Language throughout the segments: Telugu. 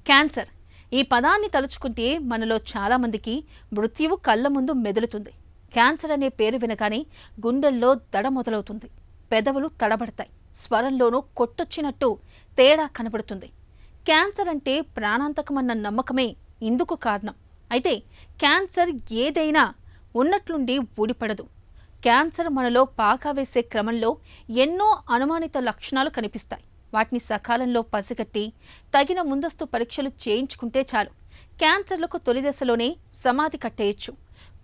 క్యాన్సర్ ఈ పదాన్ని తలుచుకుంటే మనలో చాలామందికి మృత్యువు కళ్ళ ముందు మెదులుతుంది. క్యాన్సర్ అనే పేరు వినగానే గుండెల్లో దడ మొదలవుతుంది, పెదవులు తడబడతాయి, స్వరంలోనూ కొట్టొచ్చినట్టు తేడా కనబడుతుంది. క్యాన్సర్ అంటే ప్రాణాంతకమన్న నమ్మకమే ఇందుకు కారణం. అయితే క్యాన్సర్ ఏదైనా ఉన్నట్లుండి ఊడిపడదు. క్యాన్సర్ మనలో పాకా వేసే క్రమంలో ఎన్నో అనుమానిత లక్షణాలు కనిపిస్తాయి. వాటిని సకాలంలో పసిగట్టి తగిన ముందస్తు పరీక్షలు చేయించుకుంటే చాలు క్యాన్సర్లకు తొలి దశలోనే సమాధి కట్టేయచ్చు.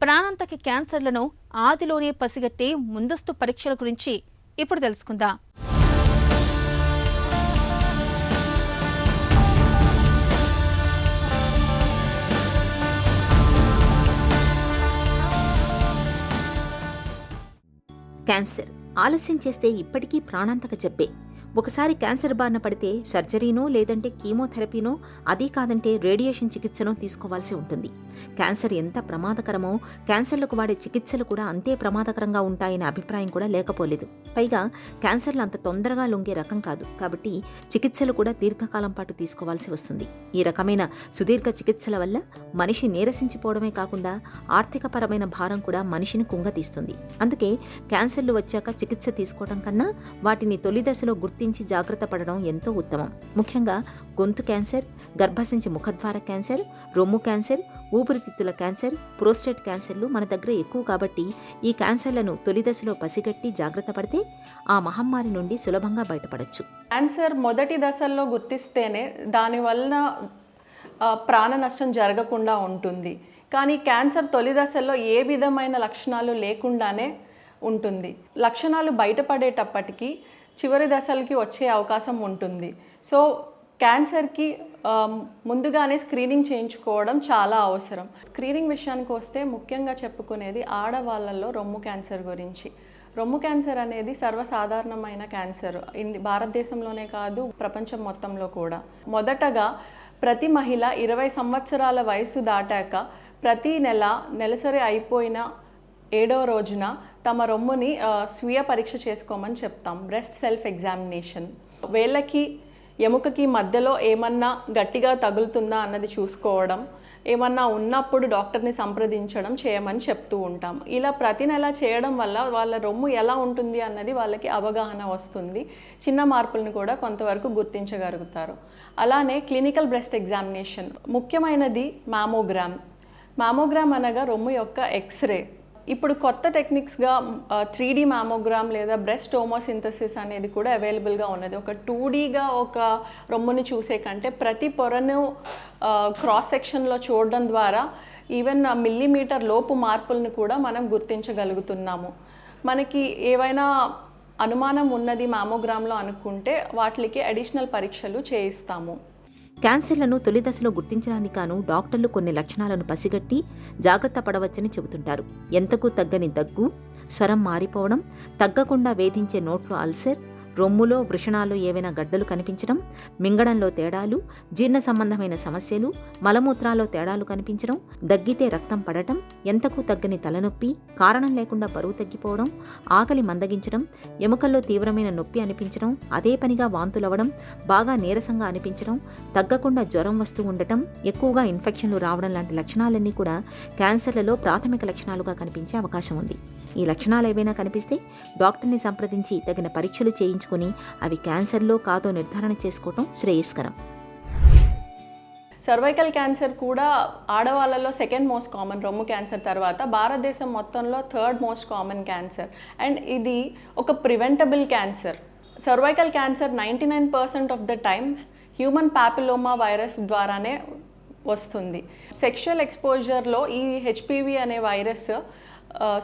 ప్రాణాంతక క్యాన్సర్లను ఆదిలోనే పసిగట్టే ముందస్తు పరీక్షల గురించి ఇప్పుడు తెలుసుకుందాం. క్యాన్సర్ ఆలస్యం చేస్తే ఇప్పటికీ ప్రాణాంతక జబ్బే. ఒకసారి క్యాన్సర్ బారిన పడితే సర్జరీనో లేదంటే కీమోథెరపీనో, అదీ కాదంటే రేడియేషన్ చికిత్సనో తీసుకోవాల్సి ఉంటుంది. క్యాన్సర్ ఎంత ప్రమాదకరమో క్యాన్సర్లకు వాడే చికిత్సలు కూడా అంతే ప్రమాదకరంగా ఉంటాయనే అభిప్రాయం కూడా లేకపోలేదు. పైగా క్యాన్సర్లు అంత తొందరగా లొంగే రకం కాదు, కాబట్టి చికిత్సలు కూడా దీర్ఘకాలం పాటు తీసుకోవాల్సి వస్తుంది. ఈ రకమైన సుదీర్ఘ చికిత్సల వల్ల మనిషి నీరసించిపోవడమే కాకుండా ఆర్థికపరమైన భారం కూడా మనిషిని కుంగతీస్తుంది. అందుకే క్యాన్సర్లు వచ్చాక చికిత్స తీసుకోవడం కన్నా వాటిని తొలి దశలో గుర్తించి జాగ్రత్త పడడం ఎంతో ఉత్తమం. ముఖ్యంగా గొంతు క్యాన్సర్, గర్భసంచి ముఖద్వార క్యాన్సర్, రొమ్ము క్యాన్సర్, ఊపిరితిత్తుల క్యాన్సర్, ప్రోస్టేట్ క్యాన్సర్లు మన దగ్గర ఎక్కువ కాబట్టి ఈ క్యాన్సర్లను తొలి దశలో పసిగట్టి జాగ్రత్త పడితే ఆ మహమ్మారి నుండి సులభంగా బయటపడచ్చు. క్యాన్సర్ మొదటి దశల్లో గుర్తిస్తేనే దానివల్ల ప్రాణ నష్టం జరగకుండా ఉంటుంది. కానీ క్యాన్సర్ తొలి దశల్లో ఏ విధమైన లక్షణాలు లేకుండానే ఉంటుంది. లక్షణాలు బయటపడేటప్పటికీ చివరి దశలకి వచ్చే అవకాశం ఉంటుంది. సో క్యాన్సర్కి ముందుగానే స్క్రీనింగ్ చేయించుకోవడం చాలా అవసరం. స్క్రీనింగ్ విషయానికి వస్తే ముఖ్యంగా చెప్పుకునేది ఆడవాళ్ళల్లో రొమ్ము క్యాన్సర్ గురించి. రొమ్ము క్యాన్సర్ అనేది సర్వసాధారణమైన క్యాన్సర్, భారతదేశంలోనే కాదు ప్రపంచం మొత్తంలో కూడా. మొదటగా ప్రతి మహిళ 20 సంవత్సరాల వయసు దాటాక ప్రతి నెలసరి అయిపోయిన 7వ రోజున తమ రొమ్ముని స్వీయ పరీక్ష చేసుకోమని చెప్తాం. Breast self examination. వేళ్ళకి ఎముకకి మధ్యలో ఏమన్నా గట్టిగా తగులుతుందా అన్నది చూసుకోవడం, ఏమన్నా ఉన్నప్పుడు డాక్టర్ని సంప్రదించడం చేయమని చెప్తూ ఉంటాం. ఇలా ప్రతి నెల చేయడం వల్ల వాళ్ళ రొమ్ము ఎలా ఉంటుంది అన్నది వాళ్ళకి అవగాహన వస్తుంది. చిన్న మార్పులను కూడా కొంతవరకు గుర్తించగలుగుతారు. అలానే క్లినికల్ బ్రెస్ట్ ఎగ్జామినేషన్ ముఖ్యమైనది మ్యామోగ్రామ్. మ్యామోగ్రామ్ అనగా రొమ్ము యొక్క ఎక్స్రే. ఇప్పుడు కొత్త టెక్నిక్స్గా 3D మ్యామోగ్రామ్ లేదా బ్రెస్ట్ టోమోసింథసిస్ అనేది కూడా అవైలబుల్గా ఉన్నది. ఒక 2Dగా ఒక రొమ్ముని చూసే కంటే ప్రతి పొరను క్రాస్ సెక్షన్లో చూడడం ద్వారా ఈవెన్ మిల్లీమీటర్ లోపు మార్పులను కూడా మనం గుర్తించగలుగుతున్నాము. మనకి ఏవైనా అనుమానం ఉన్నది మ్యామోగ్రామ్లో అనుకుంటే వాటికి అడిషనల్ పరీక్షలు చేయిస్తాము. క్యాన్సర్లను తొలి దశలో గుర్తించడానికి గాను డాక్టర్లు కొన్ని లక్షణాలను పసిగట్టి జాగ్రత్త పడవచ్చని చెబుతుంటారు. ఎంతకు తగ్గని దగ్గు, స్వరం మారిపోవడం, తగ్గకుండా వేధించే నోట్లో అల్సర్, రొమ్ములో వృషణాలు ఏవైనా గడ్డలు కనిపించడం, మింగడంలో తేడాలు, జీర్ణ సంబంధమైన సమస్యలు, మలమూత్రాల్లో తేడాలు కనిపించడం, దగ్గితే రక్తం పడటం, ఎంతకు తగ్గని తలనొప్పి, కారణం లేకుండా బరువు తగ్గిపోవడం, ఆకలి మందగించడం, ఎముకల్లో తీవ్రమైన నొప్పి అనిపించడం, అదే పనిగా వాంతులవ్వడం, బాగా నీరసంగా అనిపించడం, తగ్గకుండా జ్వరం వస్తూ ఉండటం, ఎక్కువగా ఇన్ఫెక్షన్లు రావడం లాంటి లక్షణాలన్నీ కూడా క్యాన్సర్లలో ప్రాథమిక లక్షణాలుగా కనిపించే అవకాశం ఉంది. ఈ లక్షణాలు ఏవైనా కనిపిస్తే డాక్టర్ని సంప్రదించి తగిన పరీక్షలు చేయించుకొని అవి క్యాన్సర్లో కాదో నిర్ధారణ చేసుకోవటం శ్రేయస్కరం. సర్వైకల్ క్యాన్సర్ కూడా ఆడవాళ్ళలో సెకండ్ మోస్ట్ కామన్, రొమ్ము క్యాన్సర్ తర్వాత. భారతదేశం మొత్తంలో 3rd most common cancer. And ఇది ఒక preventable cancer. Cervical cancer 99% of the time human papilloma virus ద్వారానే వస్తుంది. సెక్షువల్ ఎక్స్పోజర్లో ఈ HPV అనే వైరస్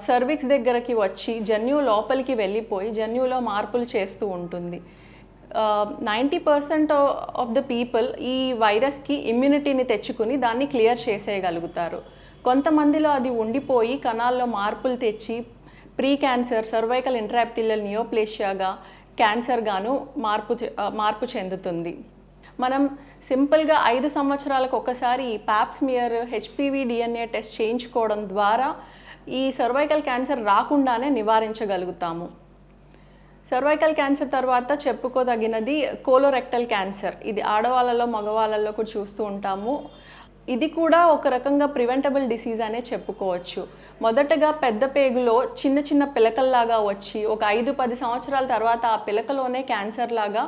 సర్విక్స్ దగ్గరకి వచ్చి జన్యు లోపలికి వెళ్ళిపోయి జన్యులో మార్పులు చేస్తూ ఉంటుంది. 90% ఆఫ్ ద పీపుల్ ఈ వైరస్కి ఇమ్యూనిటీని తెచ్చుకుని దాన్ని క్లియర్ చేసేయగలుగుతారు. కొంతమందిలో అది ఉండిపోయి కణాల్లో మార్పులు తెచ్చి ప్రీ క్యాన్సర్, సర్వైకల్ ఇంట్రాఎపిథెలియల్ నియోప్లేషియాగా క్యాన్సర్గాను మార్పు చెందుతుంది. మనం సింపుల్గా 5 సంవత్సరాలకు ఒకసారి ఈ ప్యాప్స్మియర్ HPV DNA టెస్ట్ చేయించుకోవడం ద్వారా ఈ సర్వైకల్ క్యాన్సర్ రాకుండానే నివారించగలుగుతాము. సర్వైకల్ క్యాన్సర్ తర్వాత చెప్పుకోదగినది కోలోరెక్టల్ క్యాన్సర్. ఇది ఆడవాళ్ళలో మగవాళ్ళలో కూడా చూస్తూ ఉంటాము. ఇది కూడా ఒక రకంగా ప్రివెంటబుల్ డిసీజ్ అనే చెప్పుకోవచ్చు. మొదటగా పెద్ద పేగులో చిన్న చిన్న పిలకల్లాగా వచ్చి ఒక 5-10 సంవత్సరాల తర్వాత ఆ పిలకలోనే క్యాన్సర్ లాగా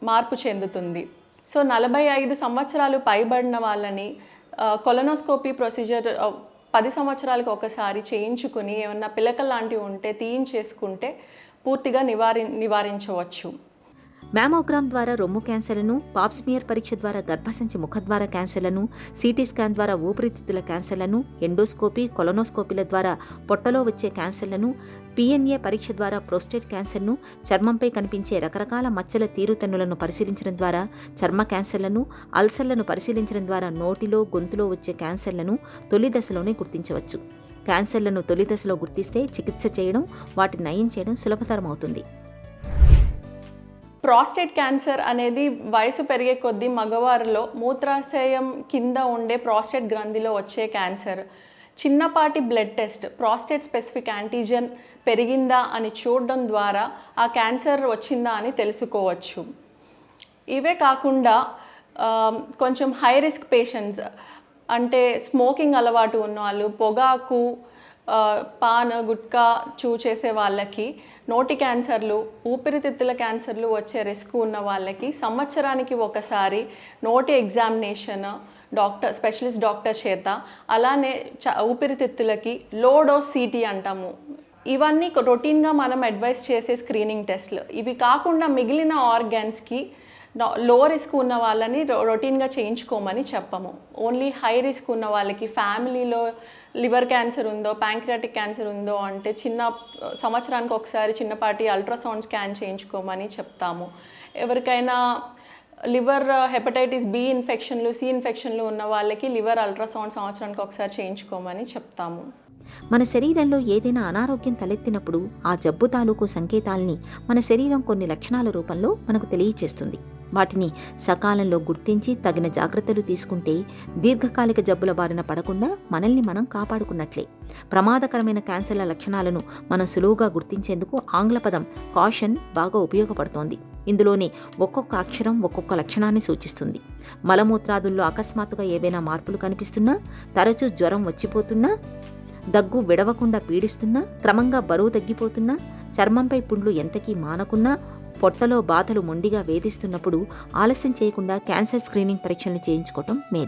మార్పు చెందుతుంది. సో 45 సంవత్సరాలు పైబడిన వాళ్ళని కొలనోస్కోపీ ప్రొసీజర్ 10 సంవత్సరాలకు ఒకసారి చేయించుకుని ఏమన్నా పిలకలు లాంటివి ఉంటే తీయించేసుకుంటే పూర్తిగా నివారించవచ్చు. మ్యామోగ్రామ్ ద్వారా రొమ్ము క్యాన్సర్లను, పాప్స్మియర్ పరీక్ష ద్వారా గర్భసంచి ముఖద్వార క్యాన్సర్లను, సిటీ స్కాన్ ద్వారా ఊపిరితిత్తుల క్యాన్సర్లను, ఎండోస్కోపీ, కొలనోస్కోపీల ద్వారా పొట్టలో వచ్చే క్యాన్సర్లను, పిఎన్ఏ పరీక్ష ద్వారా ప్రోస్టేట్ క్యాన్సర్ను, చర్మంపై కనిపించే రకరకాల మచ్చల తీరుతన్నులను పరిశీలించడం ద్వారా చర్మ క్యాన్సర్లను, అల్సర్లను పరిశీలించడం ద్వారా నోటిలో, గొంతులో వచ్చే క్యాన్సర్లను తొలి దశలోనే గుర్తించవచ్చు. క్యాన్సర్లను తొలి దశలో గుర్తిస్తే చికిత్స చేయడం, వాటిని నయం చేయడం సులభతరం అవుతుంది. ప్రాస్టేట్ క్యాన్సర్ అనేది వయసు పెరిగే కొద్దీ మగవారిలో మూత్రాశయం కింద ఉండే ప్రాస్టేట్ గ్రంథిలో వచ్చే క్యాన్సర్. చిన్నపాటి blood test prostate specific antigen పెరిగిందా అని చూడడం ద్వారా ఆ క్యాన్సర్ వచ్చిందా అని తెలుసుకోవచ్చు. ఇవే కాకుండా కొంచెం హై రిస్క్ పేషెంట్స్ అంటే స్మోకింగ్ అలవాటు ఉన్న వాళ్ళు, పొగాకు, పాన్, గుట్కా చేసే వాళ్ళకి నోటి క్యాన్సర్లు, ఊపిరితిత్తుల క్యాన్సర్లు వచ్చే రిస్క్ ఉన్న వాళ్ళకి సంవత్సరానికి ఒకసారి నోటి ఎగ్జామినేషన్ స్పెషలిస్ట్ డాక్టర్ చేత, అలానే ఊపిరితిత్తులకి లో డోస్ సిటీ అంటాము. ఇవన్నీ రొటీన్గా మనం అడ్వైస్ చేసే స్క్రీనింగ్ టెస్ట్లు. ఇవి కాకుండా మిగిలిన ఆర్గాన్స్కి లో రిస్క్ ఉన్న వాళ్ళని రొటీన్గా చేయించుకోమని చెప్పము. ఓన్లీ హై రిస్క్ ఉన్న వాళ్ళకి, ఫ్యామిలీలో లివర్ క్యాన్సర్ ఉందో, ప్యాంక్రియాటిక్ క్యాన్సర్ ఉందో అంటే సంవత్సరానికి ఒకసారి చిన్నపాటి అల్ట్రాసౌండ్ స్కాన్ చేయించుకోమని చెప్తాము. ఎవరికైనా లివర్ హెపటైటిస్ బి ఇన్ఫెక్షన్లు, సి ఇన్ఫెక్షన్లు ఉన్న వాళ్ళకి లివర్ అల్ట్రాసౌండ్ సంవత్సరానికి ఒకసారి చేయించుకోమని చెప్తాము. మన శరీరంలో ఏదైనా అనారోగ్యం తలెత్తినప్పుడు ఆ జబ్బు తాలూకు సంకేతాల్ని మన శరీరం కొన్ని లక్షణాల రూపంలో మనకు తెలియచేస్తుంది. వాటిని సకాలంలో గుర్తించి తగిన జాగ్రత్తలు తీసుకుంటే దీర్ఘకాలిక జబ్బుల బారిన పడకుండా మనల్ని మనం కాపాడుకున్నట్లే. ప్రమాదకరమైన క్యాన్సర్ల లక్షణాలను మనం సులువుగా గుర్తించేందుకు ఆంగ్ల పదం కాషన్ బాగా ఉపయోగపడుతోంది. ఇందులోని ఒక్కొక్క అక్షరం ఒక్కొక్క లక్షణాన్ని సూచిస్తుంది. మలమూత్రాదుల్లో అకస్మాత్తుగా ఏవైనా మార్పులు కనిపిస్తున్నా, తరచూ జ్వరం వచ్చిపోతున్నా, దగ్గు విడవకుండా పీడిస్తున్నా, క్రమంగా బరువు తగ్గిపోతున్నా, చర్మంపై పుండ్లు ఎంతకీ మానకున్నా, పొట్టలో బాధలు మొండిగా వేధిస్తున్నప్పుడు ఆలస్యం చేయకుండా క్యాన్సర్ స్క్రీనింగ్ పరీక్షల్ని చేయించుకోవటం మేలు.